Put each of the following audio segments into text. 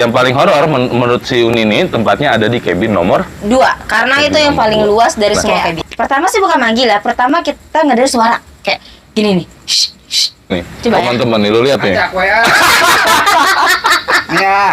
Yang paling horor menurut si Uni ini tempatnya ada di cabin nomor 2, karena cabin itu yang nomor paling 2. luas dari Nah. semua cabin. Pertama sih bukan manggil ya, pertama kita ngedengar suara kayak gini nih. Shh, shh. Nih, Coba ya. teman-teman nih, lu lihat nih. Ajak gue ya. Ya.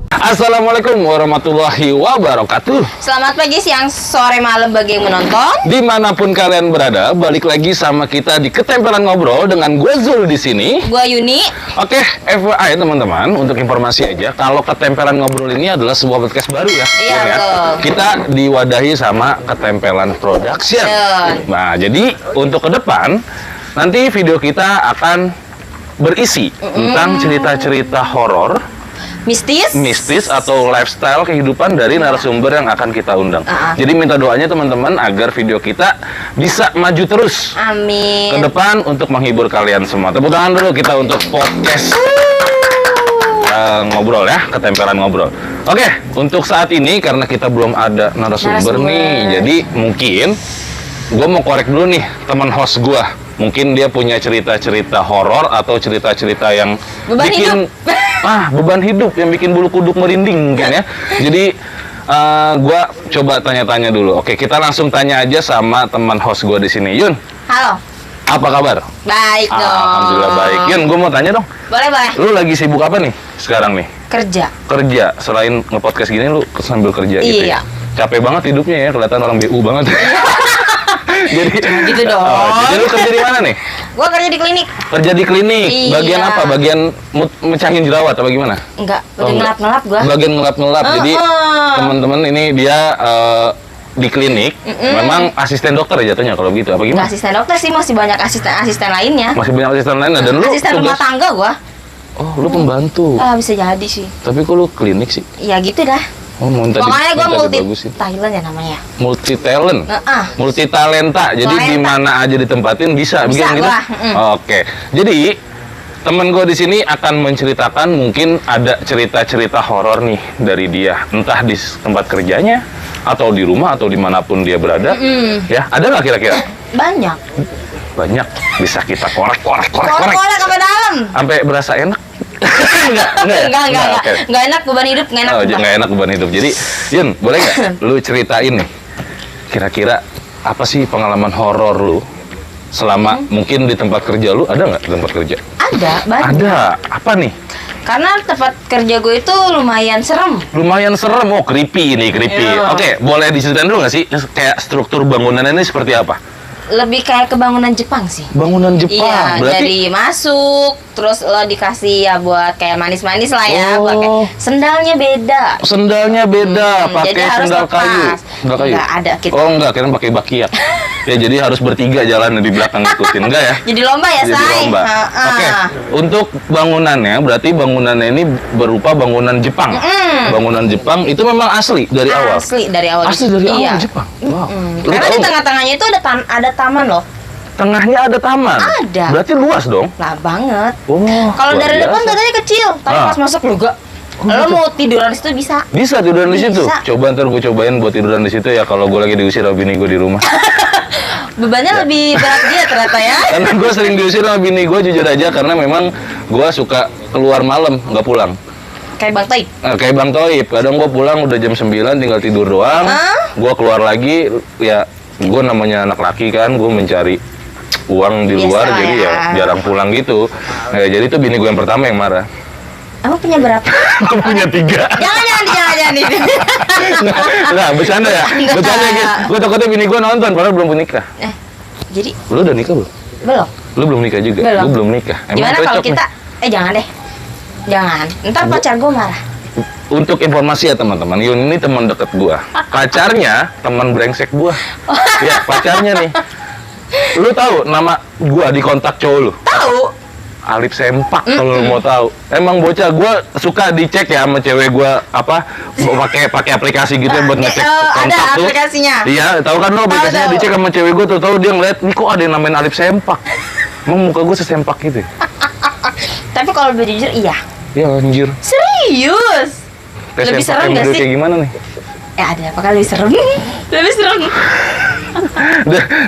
Assalamualaikum warahmatullahi wabarakatuh. Selamat pagi, siang, sore, malam bagi yang menonton. Dimanapun kalian berada, balik lagi sama kita di Ketempelan Ngobrol dengan gue Zul di sini. Gua Yuni. Oke, FYI teman-teman, untuk informasi aja, kalau Ketempelan Ngobrol ini adalah sebuah podcast baru ya. Iya, ya. betul. Kita diwadahi sama Ketempelan Production. Betul. Nah, jadi untuk ke depan, nanti video kita akan berisi tentang cerita-cerita horor, mistis atau lifestyle kehidupan dari narasumber yang akan kita undang. Jadi minta doanya teman-teman agar video kita bisa maju terus Amin. ke depan untuk menghibur kalian semua. Tepuk tangan dulu kita untuk podcast ngobrol ya, Ketempelan Ngobrol. Oke, untuk saat ini karena kita belum ada narasumber nih, jadi mungkin gue mau korek dulu nih teman host gue. Mungkin dia punya cerita-cerita horor atau cerita-cerita yang beban bikin hidup. beban hidup yang bikin bulu kuduk merinding mungkin ya. Jadi gua coba tanya-tanya dulu. Oke, kita langsung tanya aja sama teman host gua di sini. Yun, Halo. apa kabar? Baik dong. Alhamdulillah baik. Yun, gua mau tanya dong. Boleh, boleh. Lu lagi sibuk apa nih sekarang nih? Kerja. Kerja. Selain nge-podcast gini lu sambil kerja gitu ya? Iya. Capek banget hidupnya ya, kelihatan orang BU banget. Jadi gitu dong. Jadi lu kerja di mana nih? Gua kerja di klinik. Kerja di klinik. Iya. Bagian apa? Bagian mecahin jerawat atau gimana? Enggak, Oh, udah enggak. ngelap-ngelap gua. Bagian ngelap-ngelap. Jadi teman-teman ini dia di klinik. Memang asisten dokter ya jatuhnya kalau gitu. Apa Nggak gimana? asisten dokter sih, masih banyak asisten-asisten lainnya. Masih banyak asisten lain dan lu Asisten rumah tangga gua. Oh, lu pembantu. Bisa jadi sih. Tapi kok lu klinik sih? Ya gitu dah. Oh, minta Pokoknya gua multi dibagusin. talent ya namanya. Multi talent. Multi talenta. Jadi Talenta. di mana aja ditempatin bisa Bisa begitu. gua, Oke. Jadi temen gue di sini akan menceritakan mungkin ada cerita-cerita horor nih dari dia, entah di tempat kerjanya atau di rumah atau dimanapun dia berada. Ya, ada nggak kira-kira? Banyak. Banyak. Bisa kita korek. Korek sampai dalam. Sampai berasa enak. enggak Enggak. Enggak enak beban hidup, enggak enak. Oh, nggak enak beban hidup. Jadi, Yun, boleh nggak lu ceritain nih, kira-kira apa sih pengalaman horor lu selama mungkin di tempat kerja lu? Ada nggak di tempat kerja? Ada, banyak. Ada. Apa nih? Karena tempat kerja gue itu lumayan serem. Lumayan serem. Oh, creepy nih, creepy. Iya. Oke, boleh diceritain dulu nggak sih kayak struktur bangunannya ini seperti apa? Lebih kayak ke bangunan Jepang sih. Bangunan Jepang. Iya, Berarti dari masuk, terus lo dikasih ya buat kayak manis-manis lah ya, buat kayak sendalnya beda. sendalnya beda, Jadi pakai harus sendal lepas. kayu. Sendal kayu. Enggak ada kita. Oh, enggak, kira pakai bakiak. Ya, jadi harus bertiga jalan di belakang ngikutin, enggak ya? Jadi lomba ya, Jadi say. lomba. Oke, untuk bangunannya berarti bangunannya ini berupa bangunan Jepang. Bangunan Jepang itu memang asli dari awal. Asli dari awal. Asli dari Iya. awal Jepang. Wow. Lu Karena tahu di nggak? tengah-tengahnya itu ada taman loh. Tengahnya ada taman. Ada. Berarti luas dong. Lah banget. Oh. Kalau luar dari depan biasa. katanya kecil, tapi pas masuk lu gak. Lo mau tiduran di situ bisa. Bisa tiduran di situ. Bisa. Coba ntar gue cobain buat tiduran di situ ya kalau gue lagi diusir sama bini gue di rumah. Bebannya lebih berat dia ternyata ya. Karena gue sering diusir sama bini gue jujur aja karena memang gue suka keluar malam nggak pulang. Kayak Bang Toib. Kayak Bang Toib, kadang gue pulang udah jam 9 tinggal tidur doang. Gue keluar lagi ya gue namanya anak laki kan, gue mencari uang di luar Biasa jadi ya jarang pulang gitu. Jadi itu bini gue yang pertama yang marah. Emang punya berapa? Gue punya 3. Jangan. Nah, bercanda ya? Enggak. Bercanda guys. Gue takutnya bini gue nonton, padahal belum nikah. Jadi Lu udah nikah belum? belum. Lu belum nikah juga? Belum. Gue belum nikah. Gimana kalau cocok kita? nih. Jangan deh. Jangan. Ntar pacar gue marah. Untuk informasi ya teman-teman, Yun ini teman dekat gua. Pacarnya teman brengsek gua. Ya, pacarnya nih. Lu tahu nama gua di kontak cowok lu? Tahu? Alif Sempak kalau lu mau tahu. Emang bocah gua suka dicek ya sama cewek gua apa pakai aplikasi gitu ya buat ngecek kontak ada tuh. aplikasinya. Iya, tahu kan lo aplikasinya Tahu. dicek sama cewek gua tuh tahu dia ngeliat nih kok ada yang namain Alif Sempak. Emang muka gua sesempak gitu. Ya? Tapi kalau lebih jujur iya. Ya anjir. Serius. Tes Lebih sempak serem yang nggak model sih? kayak gimana nih? ada apa kali serem? Lebih serem.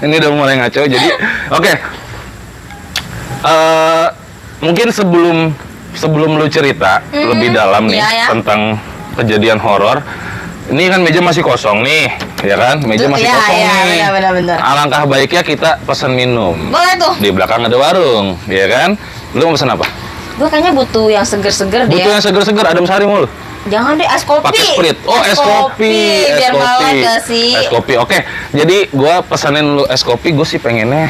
Ini udah mulai ngaco. Jadi, oke. Mungkin sebelum lu cerita lebih dalam nih tentang kejadian horor. Ini kan meja masih kosong nih, ya kan? Meja masih kosong nih. Benar. Alangkah baiknya kita pesan minum. Boleh tuh. Di belakang ada warung, ya kan? Lu mau pesan apa? Gue kayaknya butuh yang seger-seger deh. Butuh yang seger-seger, adem sari mulu. Jangan deh, es kopi. Pakai Sprite. Oh, es kopi. Biar malam gak sih? Es kopi. Oke. Jadi gua pesanin lu es kopi, gue sih pengennya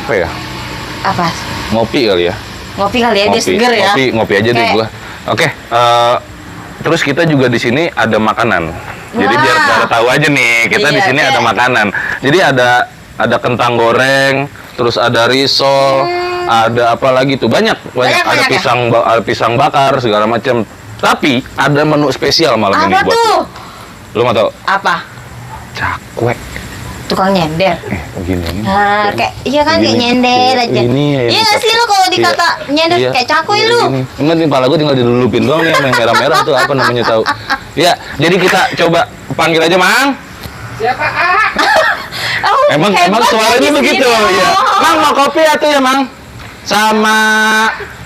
apa ya? Apa? Ngopi kali ya. Ngopi kali ya, biar seger ya. Ngopi aja deh gua. Oke, terus kita juga di sini ada makanan. Jadi biar pada tahu aja nih, kita di sini ada makanan. Jadi ada kentang goreng, terus ada risol, ada apa lagi tuh? Banyak. Ada pisang bakar segala macam. Tapi ada menu spesial malam ini buat tuh? Lu mau tahu? Apa? Cakwe. Tukang nyender. Begini. Nah, kayak iya kan kayak nyender aja. Iya nggak sih lu kalau dikata nyender kayak cakwe lu? Ini kepala gue tinggal dilulupin doang nih, yang merah-merah tuh apa namanya tahu? Ya, jadi kita coba panggil aja Mang. Siapa Emang suaranya begitu ya. Mang mau kopi atau ya Mang? Sama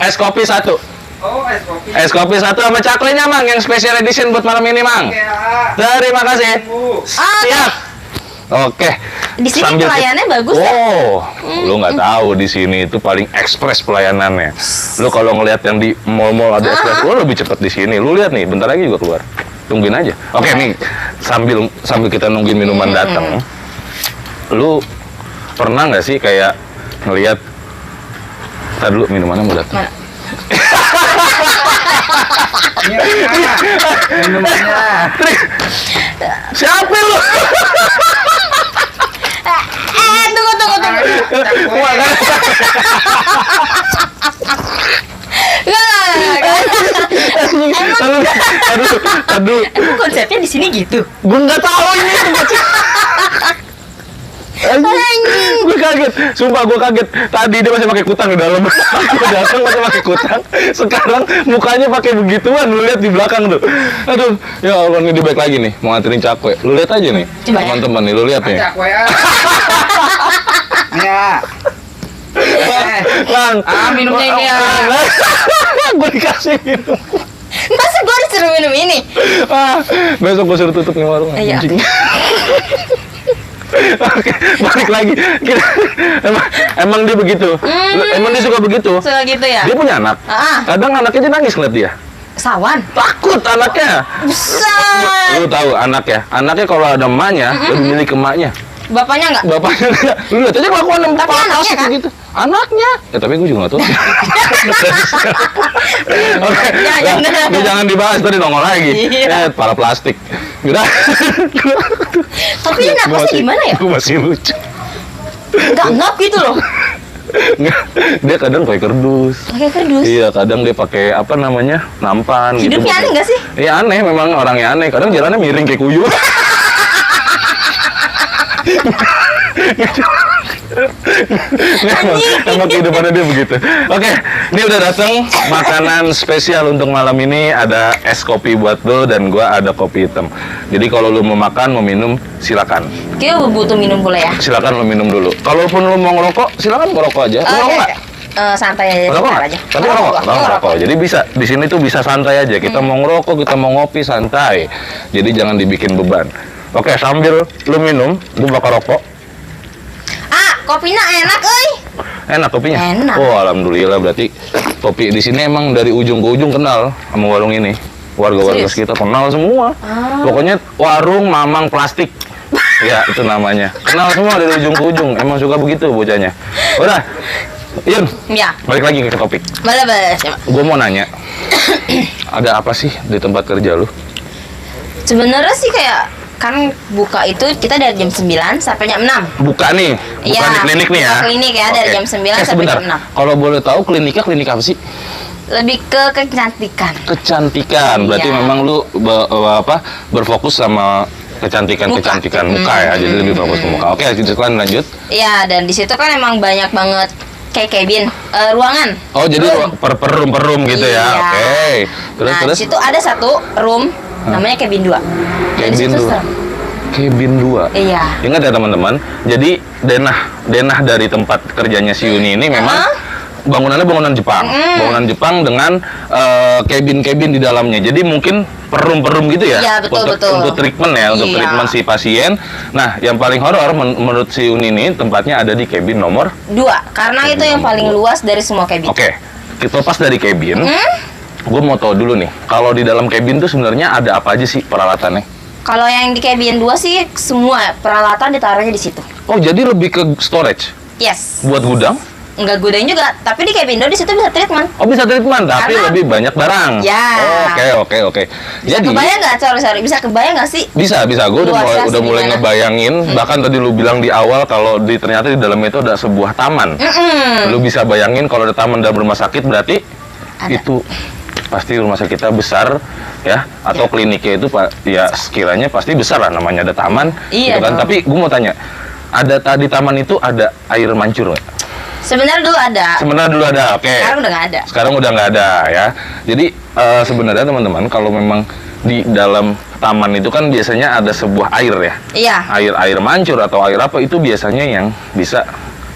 es kopi satu. Oh, es kopi. Es kopi satu sama caklenya Mang, yang special edition buat malam ini Mang. Terima kasih. Siap. Oke. Di sini pelayanannya bagus ya? Lu nggak tahu di sini itu paling ekspres pelayanannya. Lu kalau ngelihat yang di mall-mall ada ekspres, lu lebih cepat di sini. Lu lihat nih, bentar lagi juga keluar. Tungguin aja. Oke nih, sambil kita nungguin minuman datang. Lu pernah nggak sih kayak ngelihat? Tadi dulu minumannya mau datang. Minumannya. Siapa lu? Tunggu. Aduh. Emang konsepnya di sini gitu? Gue nggak tahu ini. Gue kaget, sumpah gue kaget. Tadi dia masih pakai kutang di dalam. Gue datang masih pakai kutang. Sekarang mukanya pakai begituan. Lu lihat di belakang tuh. Aduh, ya Allah, ini dia baik lagi nih. Mau nganterin cakwe. Lu lihat aja nih, teman-teman nih. Lu lihat nih. Cakwe ya. Lang, minumnya ini ya. Gue dikasih minum. Masa gue disuruh minum ini? Besok gue suruh tutup nih warung. Iya. Oke, balik lagi. Emang dia begitu? Emang dia suka begitu? Suka gitu ya? Dia punya anak. Kadang anaknya aja nangis ngeliat dia. Sawan? Takut anaknya. Besar. Lu tahu anaknya? Anaknya kalau ada emaknya, lebih milih ke emaknya. Bapaknya enggak? Bapaknya enggak. Lu lihat aja kelakuan Tapi anaknya kan? gitu. Anaknya. Ya tapi gue juga nggak tahu. Oke. Jangan dibahas, tadi nongol lagi. Para plastik. Udah. Tapi ini napasnya gimana ya? Gue masih lucu. Gangap gitu loh. Dia kadang pakai kerdus. Pakai kerdus? Iya, kadang dia pakai apa namanya, nampan. Hidupnya gitu. Aneh nggak sih? Iya aneh, memang orangnya aneh. Kadang jalannya miring kayak kuyup. Emang kehidupannya dia begitu. Oke, ini udah datang makanan spesial untuk malam ini. Ada es kopi buat lo dan gua ada kopi hitam. Jadi kalau lo mau makan, mau minum, silakan. Kayaknya butuh minum boleh ya? Silakan lo minum dulu. Kalaupun lo mau ngerokok, silakan ngerokok aja. Ngerokok nggak? Santai aja. Ngerokok nggak? Tapi ngerokok. Jadi bisa di sini tuh bisa santai aja. Kita mau ngerokok, kita mau ngopi santai. Jadi jangan dibikin beban. Oke, sambil lu minum, gue bakal rokok. Kopinya enak, euy. Enak kopinya? Enak. Oh, alhamdulillah, berarti kopi di sini emang dari ujung ke ujung kenal sama warung ini. Warga-warga sekitar kenal semua. Pokoknya warung Mamang Plastik. Ya, itu namanya. Kenal semua dari ujung ke ujung. Emang suka begitu bocahnya. Udah. Ian. Ya. Balik lagi ke topik. Boleh. Gue mau nanya. Ada apa sih di tempat kerja lu? Sebenarnya sih kayak kan buka itu kita dari jam 9 sampai jam 6. Buka nih, buka di klinik nih ya. Klinik ya dari jam 9 sampai jam 6. Kalau boleh tahu kliniknya klinik apa sih? Lebih ke kecantikan. Kecantikan. Berarti memang lu berfokus sama kecantikan muka ya. Jadi lebih fokus ke muka. Oke, lanjut. Iya, dan di situ kan emang banyak banget kayak cabin, ruangan. Oh, jadi per room gitu ya. Oke. Terus di situ ada satu room Namanya cabin 2. Jadi Cabin situ 2. serem. Cabin 2. Iya. Ingat ya teman-teman. Jadi denah dari tempat kerjanya si Yuni ini memang bangunannya bangunan Jepang. Bangunan Jepang dengan cabin-cabin di dalamnya. Jadi mungkin perum-perum gitu ya. Iya, betul. Untuk treatment ya, untuk Iya. treatment si pasien. Nah, yang paling horor menurut si Yuni ini tempatnya ada di cabin nomor 2, karena itu yang paling luas dari semua cabin. Oke, kita lepas dari cabin. Gue mau tahu dulu nih, kalau di dalam cabin tuh sebenarnya ada apa aja sih peralatannya? Kalau yang di cabin 2 sih semua peralatan ditaruhnya di situ. Oh, jadi lebih ke storage Yes. buat gudang? Enggak gudang juga, tapi di cabin 2 di situ bisa treatment. Oh, bisa treatment, tapi Karena- lebih banyak barang. Ya. Oh, oke. Bisa kebayang nggak? Sorry. Bisa kebayang nggak sih? Bisa. Gue Luasnya udah mulai segimana? ngebayangin. Bahkan tadi lu bilang di awal kalau ternyata di dalam itu ada sebuah taman. Lu bisa bayangin kalau ada taman dalam rumah sakit berarti Ada. itu pasti rumah sakit kita besar ya, atau kliniknya itu ya sekiranya pasti besar lah, namanya ada taman. Iya gitu kan. dong. Tapi gue mau tanya, ada tadi taman itu ada air mancur nggak? Sebenarnya dulu ada. Sebenarnya dulu ada, oke. Sekarang udah nggak ada. Sekarang udah nggak ada ya. Jadi sebenarnya teman-teman kalau memang di dalam taman itu kan biasanya ada sebuah air ya. Iya. Air mancur atau air apa itu biasanya yang bisa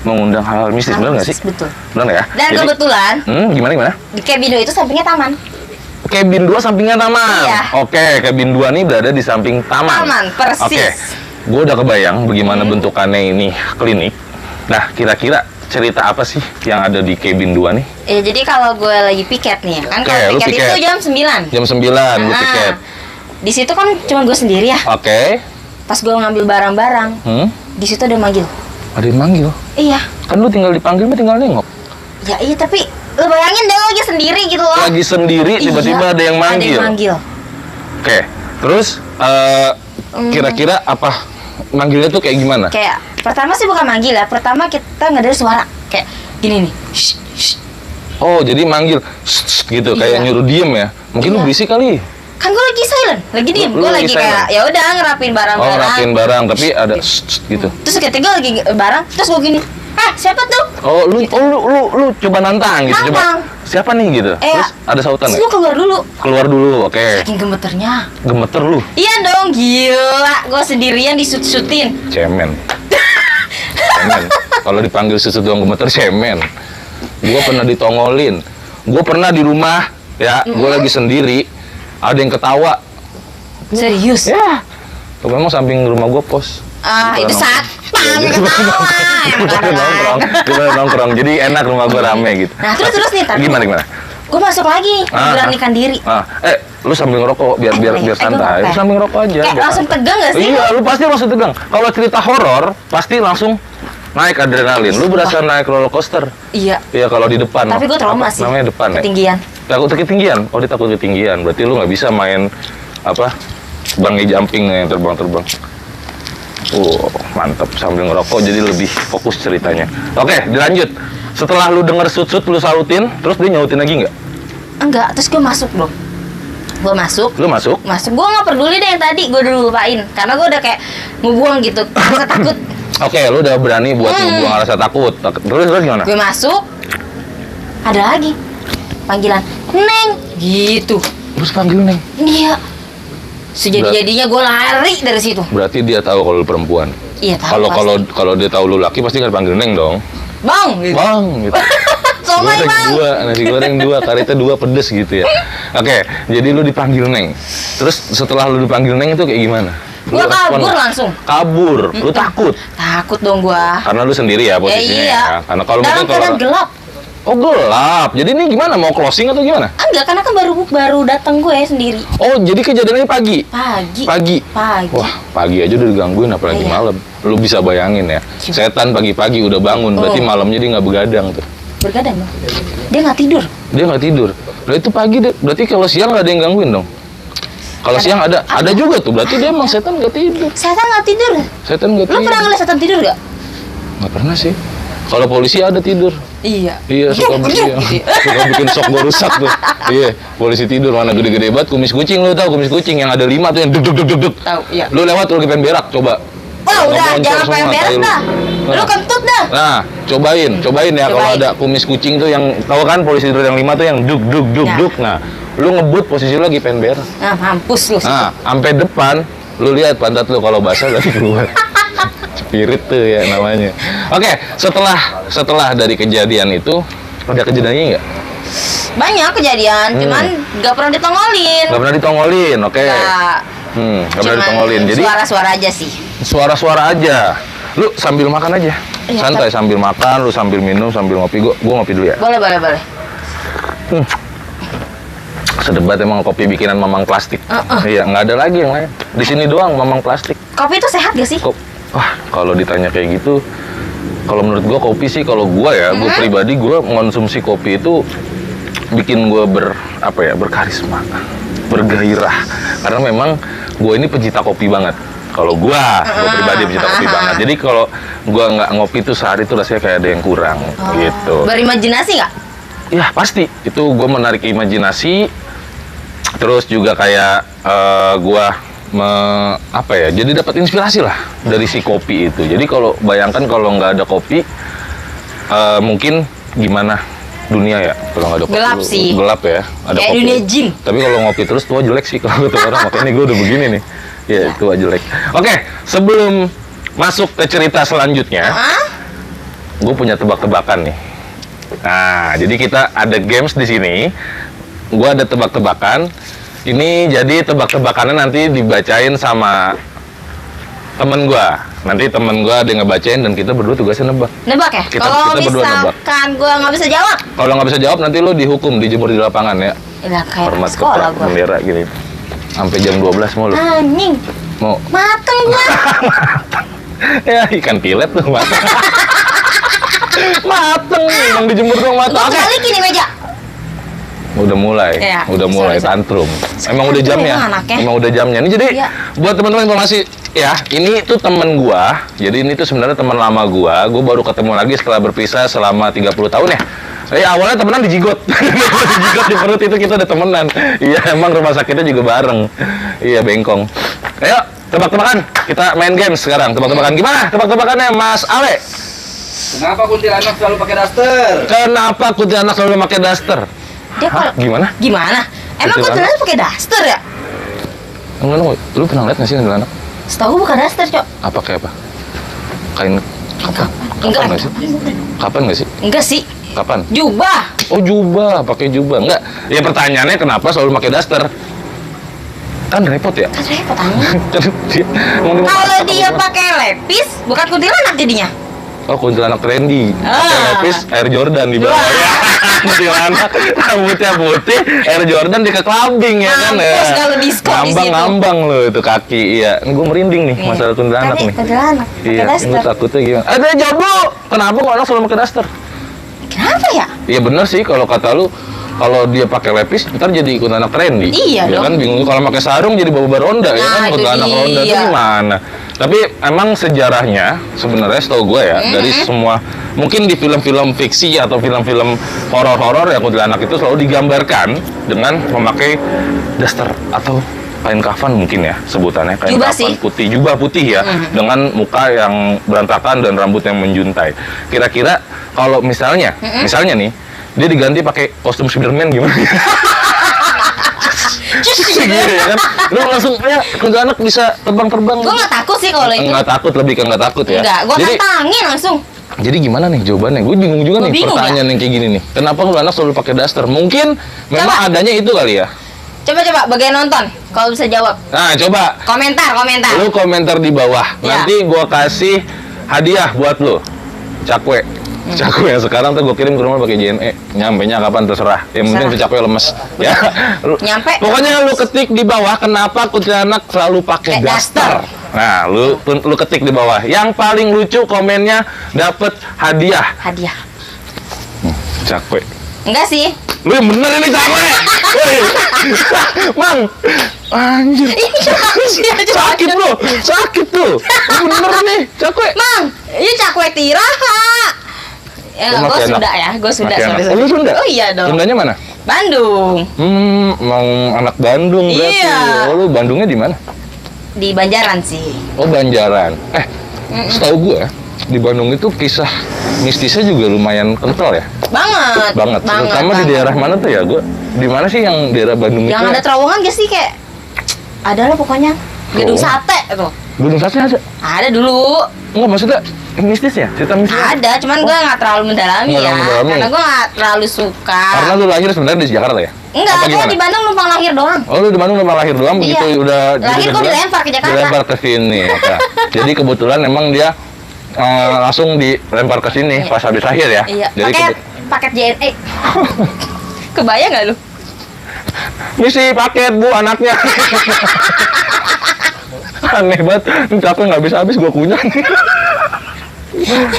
mengundang hal-hal mistis, benar nggak sih? Betul. Benar ya? Dan Jadi- kebetulan gimana? di cabin 2 itu sampingnya taman. Cabin 2 sampingnya taman. Iya. Oke, cabin 2 nih berada di samping taman. Taman, persis. Oke. Gue udah kebayang bagaimana bentukannya ini klinik. Nah, kira-kira cerita apa sih yang ada di cabin 2 nih? Ya jadi kalau gue lagi piket nih, kan Oke, kalau lu piket piket. itu jam 9. Jam 9 lu Nah, tiket. Di situ kan cuma gue sendiri ya. Oke. Pas gue ngambil barang-barang, di situ ada yang manggil. Ada yang manggil. Iya. Kan lu tinggal dipanggil, mah tinggal nengok. Ya iya, tapi lo bayangin deh lo lagi sendiri gitu loh. Lagi sendiri tiba-tiba Iya, ada yang manggil. Ada yang manggil. Oke. Terus kira-kira apa manggilnya tuh kayak gimana? Kayak pertama sih bukan manggil ya. Pertama kita ngedengar suara kayak gini nih. Shh, shh. Oh, jadi manggil "Shh, shh," gitu, kayak Iya. nyuruh diem ya. Mungkin lu Iya. berisik kali. Kan gue lagi silent, lagi diem. Lu Gue lagi lagi kayak silent. ya udah ngerapin Oh, barang-barang. rapiin barang tapi ada "Shh, shh," gitu. Terus ketiga lagi barang, terus gue gini. Siapa tuh? Oh, lu coba nantang gitu, coba. Nantang. Siapa nih gitu? Terus ada sautan Terus nggak? gue keluar dulu. Keluar dulu, oke. Saking gemeternya. Gemeter lu, Iya dong, gila. Gue sendirian disut-sutin. cemen. Cemen. Kalau dipanggil susu doang gemeter, cemen. Gua pernah ditongolin. Gua pernah di rumah, ya, gua lagi sendiri. Ada yang ketawa. Serius? Ya. Memang samping rumah gua pos. Itu saat ketawa. Kita nongkrong. Jadi enak rumah gua rame gitu. Nah, terus nih, tapi Gimana? gue masuk lagi, memberanikan diri. Lu sambil ngerokok biar gue santai. Lu apa? sambil ngerokok aja. Kayak biar langsung santai. tegang gak sih? Iya, lu pasti langsung tegang. Kalau cerita horor pasti langsung naik adrenalin. Lu berasa naik roller coaster. Iya. Iya, kalau di depan. Tapi gue trauma Apa sih. namanya depan ya? Ketinggian. Takut ketinggian. Oh, dia takut ketinggian. Berarti lu nggak bisa main apa? Bungee jumping yang terbang-terbang. Mantap, sambil ngerokok jadi lebih fokus ceritanya. Oke, dilanjut. Setelah lu denger sut-sut lu sautin, terus dia nyautin lagi nggak? Enggak, terus gue masuk dong. Gue masuk. Lu masuk? Gue nggak peduli deh yang tadi, gue udah lupain. Karena gue udah kayak ngebuang gitu, rasa takut. Oke, lu udah berani buat ngebuang rasa takut. Terus gimana? Gue masuk, ada lagi panggilan, Neng, gitu. Terus panggil Neng. Iya. Sejadi-jadinya gue lari dari situ. Berarti dia tahu kalau lu perempuan. Iya tahu. Kalau dia tahu lu laki pasti kan panggil Neng dong. Bang, gitu. Bang gitu. Somai bang. Nasi goreng 2, karetnya 2 pedes gitu ya. Oke, jadi lu dipanggil Neng. Terus setelah lu dipanggil Neng itu kayak gimana? Lu Gue respon kabur nggak? langsung. Kabur. Lu takut? Takut dong gue. Karena lu sendiri ya posisinya iya. ya. Karena kalau Dalam mungkin keadaan kalau gelap. Oh, gelap. Jadi ini gimana? Mau closing atau gimana? Enggak, karena kan baru datang gue sendiri. Oh, jadi kejadiannya pagi. Pagi. Wah, pagi aja udah digangguin apalagi Iya. malam. Lu bisa bayangin ya. Setan pagi-pagi udah bangun, berarti malamnya dia nggak begadang tuh. Bergadang dong. Dia nggak tidur. Dia nggak tidur. Nah itu pagi deh. Berarti kalau siang nggak ada yang gangguin dong. Kalau siang ada juga tuh. Berarti dia emang setan nggak tidur. Setan nggak tidur. Setan nggak Lu tidur. pernah ngeliat setan tidur gak? Nggak pernah sih. Kalau polisi ada tidur. Iya. Iya, suka bikin sok gua rusak tuh. Iya, polisi tidur mana gede-gede banget kumis kucing, lu tahu kumis kucing yang ada 5 tuh yang deg deg deg deg deg. Tahu, iya. Lu lewat lu lagi pengen berak, coba. Wah, udah Ngemoncong jangan semua, pengen beres tai lu. dah. Lu kentut dah. Nah, cobain ya kalau Cobain. ada kumis kucing tuh yang tahu kan polisi tidur yang 5 tuh yang duk duk duk Ya. duk. Nah, lu ngebut posisi lu lagi pengen berak. Nah, mampus lu. Nah, sampai depan, lu lihat pantat lu kalau basah dari keluar. Spirit tuh ya namanya. Oke, setelah dari kejadian itu, ada kejadiannya nggak? Banyak kejadian, cuman nggak pernah ditongolin. Nggak pernah ditongolin, oke. Nggak. Nggak pernah ditongolin. Jadi suara-suara aja sih. suara-suara aja. Lu sambil makan aja. Iya, Santai sambil makan, lu sambil minum, sambil ngopi. Gua ngopi dulu ya. Boleh. Sedebat emang kopi bikinan Mamang Plastik. Iya, nggak ada lagi yang lain. Di sini doang Mamang Plastik. Kopi itu sehat gak sih? Wah, kalau ditanya kayak gitu, kalau menurut gua kopi sih, kalau gua ya, gua pribadi gua mengonsumsi kopi itu bikin gua berkarisma, bergairah. Karena memang gua ini pecinta kopi banget. Kalau gua pribadi pecinta kopi banget. Jadi kalau gua nggak ngopi tuh sehari tuh rasanya kayak ada yang kurang gitu. Berimajinasi nggak? Ya pasti, itu gua menarik imajinasi. Terus juga kayak jadi dapat inspirasi lah dari si kopi itu. Jadi kalau bayangkan kalau nggak ada kopi, mungkin gimana dunia ya kalau nggak ada kopi? Gelap sih. Gelap ya. Ada kayak kopi. dunia jin. Tapi kalau ngopi terus tua jelek sih kalau kata orang. Makanya gue udah begini nih. Ya tua jelek. Oke, sebelum masuk ke cerita selanjutnya, gue punya tebak-tebakan nih. Nah, jadi kita ada games di sini. Gue ada tebak-tebakan. Ini jadi tebak-tebakannya nanti dibacain sama temen gue. Nanti temen gue ada yang ngebacain dan kita berdua tugasnya nebak. Nebak ya? Kalau misalkan gue nggak bisa jawab? Kalau nggak bisa jawab nanti lo dihukum, dijemur di lapangan ya. Ya kayak Hormat sekolah gue. bendera gini. Sampai jam 12 mau lo. Anjing. Mau. Mateng gue. Ya ikan pilet tuh mateng. Mateng, emang dijemur doang mateng. Gue balikin nih meja. Udah mulai, ya, tantrum. Emang udah jamnya. Emang udah jamnya. Ini jadi buat teman-teman informasi ya, ini tuh temen gua. Jadi ini tuh sebenarnya teman lama gua. Gua baru ketemu lagi setelah berpisah selama 30 tahun ya. Awalnya temenan di Jigot. Jigot di perut itu kita udah temenan. Iya, emang rumah sakitnya juga bareng. Iya, bengkong. Ayo, tebak-tebakan. Kita main games sekarang. Tebak-tebakan gimana? Tebak-tebakannya Mas Ale. Kenapa kuntilanak selalu pakai daster? Kenapa kuntilanak selalu pakai daster? Dia kalau Gimana? Emang kuntilanak pakai daster ya? Enggak, lu pernah lihat nggak sih kuntilanak? Setahu bukan daster, Cok. Apa kayak apa? Kain apa? Enggak Nggak sih? Kapan nggak sih? Enggak sih. Kapan? Jubah. Oh jubah, pakai jubah. Enggak. Ya pertanyaannya kenapa selalu pakai daster? Kan repot ya? Kan repot aja. Kalau dia pakai lepis, bukan kuntilanak jadinya. Oh, kuntilanak trendy. Pakai lepis Air Jordan di bawah. Ya, kuntilanak rambutnya putih, Air Jordan di clubbing ya kan ya. Terus kalau diskon di situ. Ngambang lo itu kaki. Iya, gue merinding nih masalah kuntilanak nih. Kuntilanak. Iya, ini takutnya gimana? Ada jomblo. Kenapa kok anak selalu pakai daster? Kenapa ya? Iya bener sih kalau kata lu, kalau dia pakai lepis ntar jadi kuntilanak trendy. Iya ya dong. Kan bingung kalau pakai sarung jadi bawa ronda ya kan, kuntilanak ronda itu gimana? Tapi emang sejarahnya sebenarnya setahu gue ya dari semua mungkin di film-film fiksi atau film-film horor-horor ya kuntilanak itu selalu digambarkan dengan memakai daster atau kain kafan mungkin ya sebutannya kain kafan putih, jubah putih ya dengan muka yang berantakan dan rambut yang menjuntai. Kira-kira kalau misalnya nih dia diganti pakai kostum Spiderman gimana? Gitu ya kan? Lu langsung ya kuntilanak bisa terbang-terbang. Gue nggak takut sih kalau itu. Nggak takut, lebih ke nggak takut ya. Enggak, gue tantangin langsung. Jadi gimana nih jawabannya? Gue bingung juga nih pertanyaan yang kayak gini nih. Kenapa kuntilanak selalu pakai daster? Mungkin memang adanya itu kali ya. Coba bagian nonton kalau bisa jawab. Nah, coba. Komentar. Lu komentar di bawah. Ya. Nanti gua kasih hadiah buat lu. Cakwe. Cakwe yang sekarang tuh gue kirim ke rumah pakai JNE. Nyampenya kapan terserah. Yang penting tuh cakwe lemes. Ya. Nyampe. Pokoknya lu ketik di bawah kenapa kuntilanak selalu pakai daster. Nah, lu ketik di bawah. Yang paling lucu komennya dapat hadiah. Cakwe. Enggak sih. Lu yang bener ini cakwe. Mang. Anjir. Sakit bro. Sakit tuh. Lu bener nih cakwe. Mang, ini cakwe tiraha. Ya, gue Sunda. Oh, lu Sunda? Oh iya dong. Sundanya mana? Bandung. Emang anak Bandung berarti. Iya. Oh, lu Bandungnya di mana? Di Banjaran sih. Oh, Banjaran. Setahu gue, di Bandung itu kisah mistisnya juga lumayan kental ya. Banget. Terutama di daerah mana tuh ya? Gue di mana sih yang daerah Bandung Yang itu? ada terowongan gak sih kayak? Ada lah pokoknya. Gedung sate tuh. Gedung sate ada? Ada dulu. Enggak, maksudnya mistisnya? Cerita mistisnya? Ada, cuman gue nggak terlalu mendalami Nggak ya. terlalu mendalami. Karena gue nggak terlalu suka. Karena lu lahir sebenarnya di Jakarta ya? Enggak, Apa gue gimana? di Bandung numpang lahir doang. Oh, lu di Bandung udah lahir doang, begitu Iya. udah Lahir jadi gua sebelah, dilempar ke Jakarta. Dilempar ke sini. Nah, jadi kebetulan emang dia langsung dilempar ke sini Iya. pas habis lahir ya. Iya, Jadi paket JNE. Kebayang nggak lu? misi paket bu anaknya. Aneh banget, ini cakwe nggak habis gue kunyah.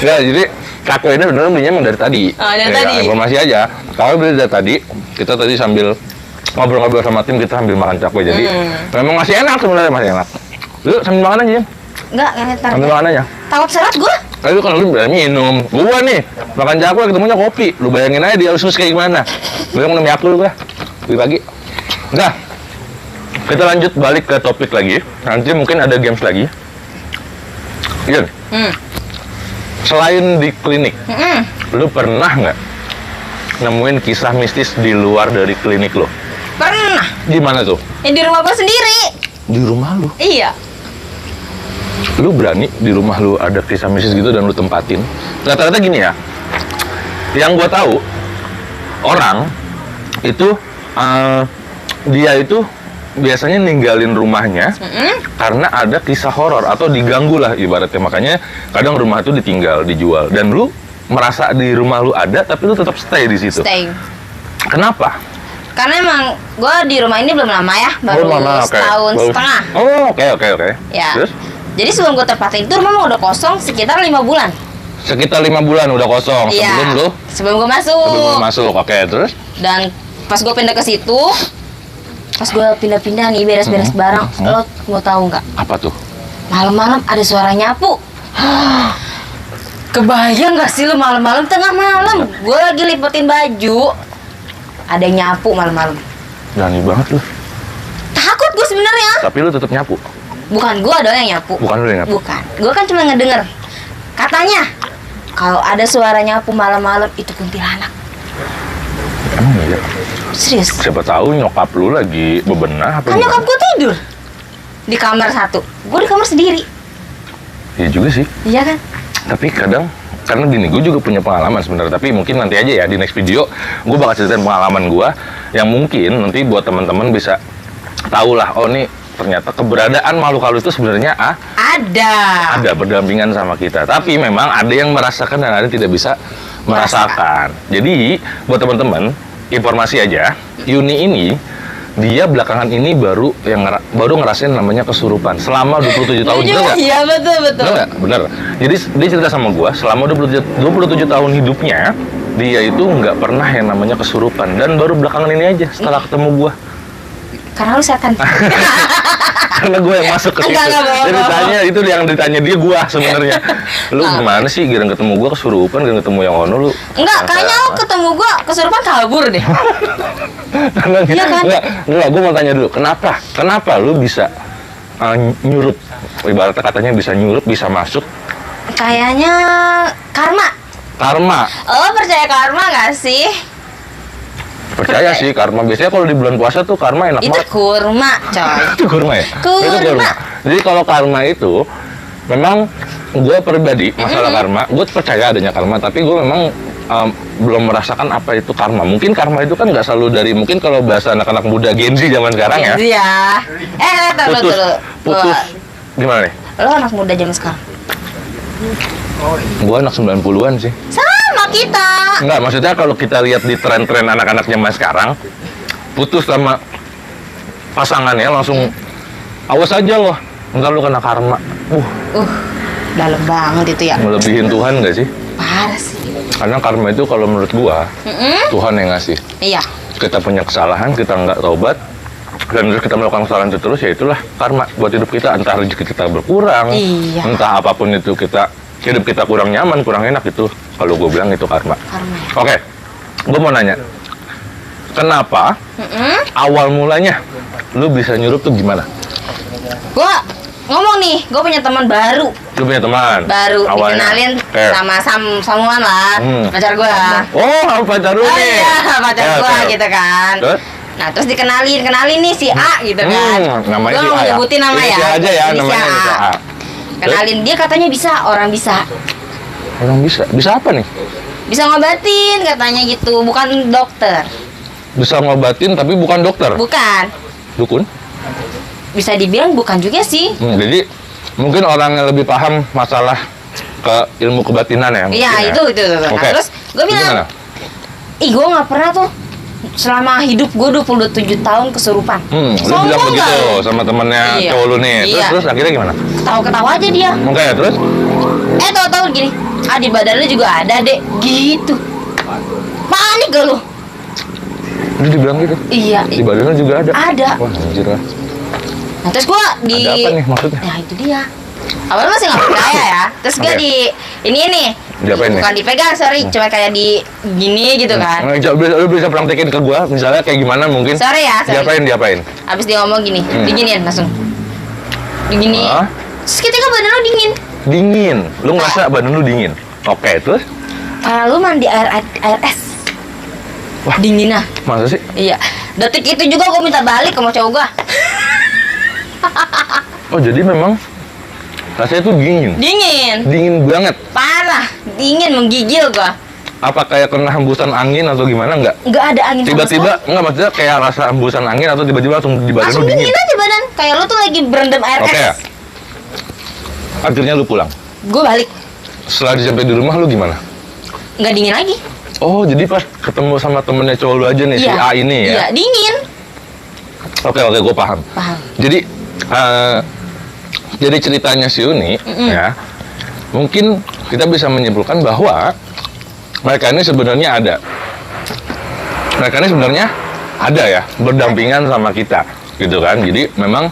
Ya, jadi cakwe ini beneran belinya emang dari tadi. Oh, dari Ya, tadi. informasi aja. Kalau beli dari tadi, kita tadi sambil ngobrol-ngobrol sama tim, kita sambil makan cakwe. Jadi memang masih enak sebenarnya, masih enak. Lu sambil makan aja, Jim. Enggak ntar. Sambil makan aja. Takut serat gue. Tapi kalau lu berani minum, gua nih makan cakwe ketemunya kopi. Lu bayangin aja dia usus kayak gimana. Gua minum Yakult gua pagi-pagi. Nah, kita lanjut balik ke topik lagi. Nanti mungkin ada games lagi. Iya. Selain di klinik, lu pernah nggak nemuin kisah mistis di luar dari klinik lo? Pernah. Gimana tuh? Ya di rumah gue sendiri. Di rumah lu? Iya. Lu berani di rumah lu ada kisah mistis gitu dan lu tempatin? Rata-rata gini ya, yang gua tahu orang itu dia itu biasanya ninggalin rumahnya karena ada kisah horor atau diganggu lah ibaratnya. Makanya kadang rumah itu ditinggal, dijual, dan lu merasa di rumah lu ada tapi lu tetap stay di situ. Stay. Kenapa? Karena emang gue di rumah ini belum lama ya, baru setahun setengah. Oh, oke. Ya. Terus? Jadi sebelum gue tempatin itu rumah udah kosong sekitar 5 bulan. Sekitar 5 bulan udah kosong sebelum lu? Sebelum gue masuk. Sebelum lu masuk, oke. Terus? Dan pas gue pindah ke situ, pas gue pindah-pindah nih beres-beres barang, lo mau tahu nggak? Apa tuh? Malam-malam ada suara nyapu. Kebayang gak sih lu malam-malam, tengah malam gue lagi lipetin baju, ada yang nyapu malam-malam. Berani banget lu. Takut gue sebenarnya. Tapi lu tetap nyapu. Bukan gue doang yang nyapu. Bukan lu yang nyapu. Bukan. Gue kan cuma ngedenger. Katanya kalau ada suara nyapu malam-malam itu kuntilanak. Emang iya? Serius. Siapa tahu nyokap lu lagi bebenah apa Kan gimana? nyokap gue tidur di kamar satu. Gue di kamar sendiri. Iya juga sih. Iya kan? Tapi kadang karena gini, gue juga punya pengalaman sebenarnya. Tapi mungkin nanti aja ya di next video gue bakal ceritain pengalaman gue yang mungkin nanti buat teman-teman bisa tahu lah. Oh nih ternyata keberadaan makhluk halus itu sebenarnya ada berdampingan sama kita. Tapi memang ada yang merasakan dan ada yang tidak bisa merasakan. Jadi buat teman-teman informasi aja, Yuni ini dia belakangan ini baru ngerasain namanya kesurupan selama 27 tahun. Bener nggak? Iya betul. Bener nggak? Bener. Jadi dia cerita sama gua selama 27 tahun hidupnya dia itu nggak pernah yang namanya kesurupan, dan baru belakangan ini aja setelah ketemu gua. Karena lu setan. Karena gue yang masuk ke situ. Jadi ditanya, itu yang ditanya dia gua sebenarnya. Lu gimana sih giring ketemu gua kesurupan, giring ketemu yang ono lu? Enggak, kayaknya lu ketemu gua kesurupan kabur deh. Iya kan? Enggak, gue mau tanya dulu, kenapa lu bisa nyurup? Ibaratnya katanya bisa nyurup, bisa masuk. Kayaknya karma. Oh, percaya karma gak sih? Percaya sih karma. Biasanya kalau di bulan puasa tuh karma enak Itu banget. kurma, coy. Itu kurma ya? Kurma. Itu kurma. Jadi kalau karma itu memang gue pribadi masalah karma, gue percaya adanya karma, tapi gue memang belum merasakan apa itu karma. Mungkin karma itu kan nggak selalu dari, mungkin kalau bahasa anak-anak muda Gen Z zaman sekarang ya. Iya. Putus. Gimana nih? Lo anak muda zaman sekarang. Gue anak 90-an sih. Sama kita. Enggak, maksudnya kalau kita lihat di tren-tren anak-anak zaman sekarang, putus sama pasangannya langsung awas aja loh, ntar lu kena karma. Dalam banget itu ya. Melebihin Tuhan nggak sih? Parah sih. Karena karma itu kalau menurut gua, Tuhan yang ngasih. Iya. Kita punya kesalahan, kita nggak tobat, dan terus kita melakukan kesalahan itu terus, ya itulah karma buat hidup kita. Entah rezeki kita berkurang, Iya. entah apapun itu, hidup kita kurang nyaman, kurang enak, itu kalau gue bilang itu karma. Oke, gue mau nanya, kenapa awal mulanya lu bisa nyurup tuh gimana? Gua ngomong nih, gue punya teman baru. Lu punya teman? Baru Awalnya. dikenalin Oke. sama samuan lah, pacar gue. Oh, pacar lu Oh nih. iya, pacar Ya, gue oke. gitu kan. Terus? Nah, terus kenalin nih si A gitu kan. Namanya Gue si A mau ya? nyebutin nama ya. Inisial aja ya, Inisial namanya inisial A. Kenalin dia katanya bisa, orang bisa. Orang bisa? Bisa apa nih? Bisa ngobatin katanya gitu, bukan dokter. Bisa ngobatin tapi bukan dokter? Bukan. Dukun? Bisa dibilang bukan juga sih. Jadi mungkin orang yang lebih paham masalah ke ilmu kebatinan ya? Iya, mungkin ya? itu. Nah, Oke. terus gue bilang, Gimana? gue nggak pernah tuh selama hidup gue 27 tahun kesurupan. Lu Sombong bilang begitu nggak? sama temennya Iya. cowok lu nih. Iya. Terus akhirnya gimana? Ketawa-ketawa aja dia. Oke, terus? Tahu-tahu gini, di badan lu juga ada dek, gitu. Panik gak lu? Dia dibilang gitu? Iya. Di badannya juga ada? Ada. Wah, anjir lah. Nah, terus gue di. Ada apa nih maksudnya? Ya itu dia. Awalnya masih nggak percaya ya. Terus gue Oke. di ini nih. Diapain nih? Bukan dipegang, sorry, cuma kayak di gini gitu kan. Nah, lu bisa praktekin ke gua, misalnya kayak gimana mungkin? Sorry ya, sorry. Diapain? Habis dia ngomong gini, diginiin langsung. Digini. Hah? Terus ketika badan lu dingin. Dingin. Lu ngerasa badan lu dingin? Oke, terus? Lu mandi air es. Wah. Dingin ah. Masa sih? Iya. Detik itu juga gue minta balik sama cowok gue. Oh, jadi memang rasanya tuh dingin? Dingin. Dingin banget. Parah. Dingin menggigil gue. Apa kayak kena hembusan angin atau gimana? Enggak? Nggak ada angin sama Tiba-tiba, enggak maksudnya kayak rasa hembusan angin atau tiba-tiba langsung di badan langsung lu dingin dingin? aja badan. Kayak lu tuh lagi berendam air Oke es. ya? Akhirnya lu pulang? Gue balik. Setelah sampai di rumah lu gimana? Nggak dingin lagi. Oh, jadi pas ketemu sama temennya cowok lu aja nih, si A ini ya? Iya, dingin. Oke, gue paham. Paham. Jadi ceritanya si Uni, ya, mungkin kita bisa menyimpulkan bahwa mereka ini sebenarnya ada. Mereka ini sebenarnya ada ya, berdampingan sama kita, gitu kan. Jadi memang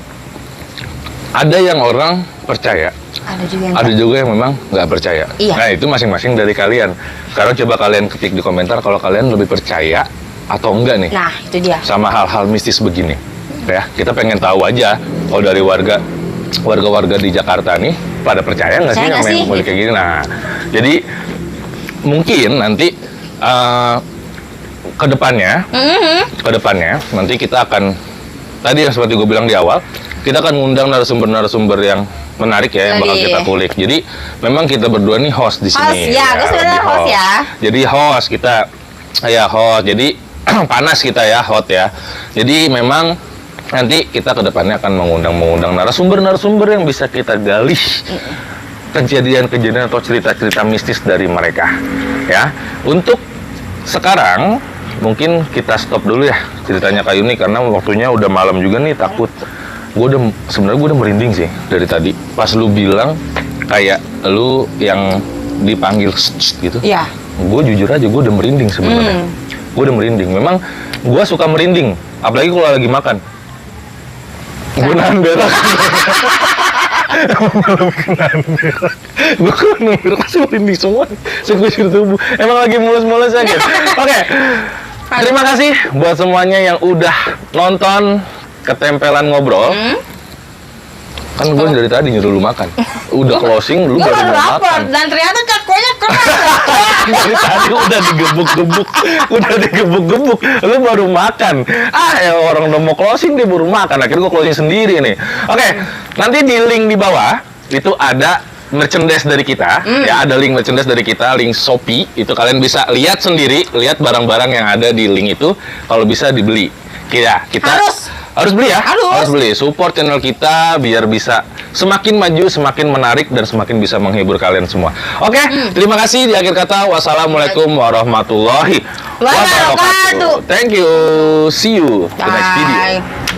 ada yang orang percaya, Ada juga yang ada juga yang memang nggak percaya. Iya. Nah, itu masing-masing dari kalian. Sekarang coba kalian ketik di komentar kalau kalian lebih percaya atau enggak nih Nah, itu dia. sama hal-hal mistis begini. Ya, kita pengen tahu aja kalau dari warga di Jakarta nih pada percaya nggak sih Percaya yang nggak main sih? boleh kayak gini. Nah, jadi mungkin nanti ke depannya nanti kita akan tadi yang seperti gue bilang di awal, kita akan ngundang narasumber-narasumber yang menarik ya, yang bakal Lagi. kita kulik. Jadi memang kita berdua nih host di sini. Host, ya, gue sebenarnya lebih host ya. Jadi host kita, ya host. Jadi panas kita ya, hot ya. Jadi memang nanti kita ke depannya akan mengundang narasumber-narasumber yang bisa kita gali kejadian-kejadian atau cerita-cerita mistis dari mereka. Ya, untuk sekarang mungkin kita stop dulu ya ceritanya Kak Yuni karena waktunya udah malam juga nih, takut. Sebenarnya gue udah merinding sih dari tadi. Pas lu bilang kayak lu yang dipanggil gitu. Iya. Gue jujur aja gue udah merinding sebenarnya. Gue udah merinding. Memang gue suka merinding, apalagi kalau lagi makan. Gue nahan berak. Gue kalau nahan berak masih merinding semua. Sekujur tubuh. Emang lagi mulus-mulus aja. Oke. Terima kasih buat semuanya yang udah nonton Ketempelan Ngobrol. Kan gue dari tadi nyuruh lu makan. Udah closing, lu Gue baru baru mau lapar makan. dan ternyata cakonya keras. Dari tadi udah digebuk-gebuk, lu baru makan. Ya orang udah mau closing dia baru makan. Akhirnya gue closing sendiri nih. Oke, nanti di link di bawah itu ada merchandise dari kita. Ya, ada link merchandise dari kita, link Shopee. Itu kalian bisa lihat sendiri, lihat barang-barang yang ada di link itu. Kalau bisa dibeli. Kita harus beli ya? Harus. Beli. Support channel kita biar bisa semakin maju, semakin menarik, dan semakin bisa menghibur kalian semua. Oke, terima kasih. Di akhir kata, wassalamualaikum warahmatullahi wabarakatuh. Wabarakatuh. Thank you. See you the next video. Bye.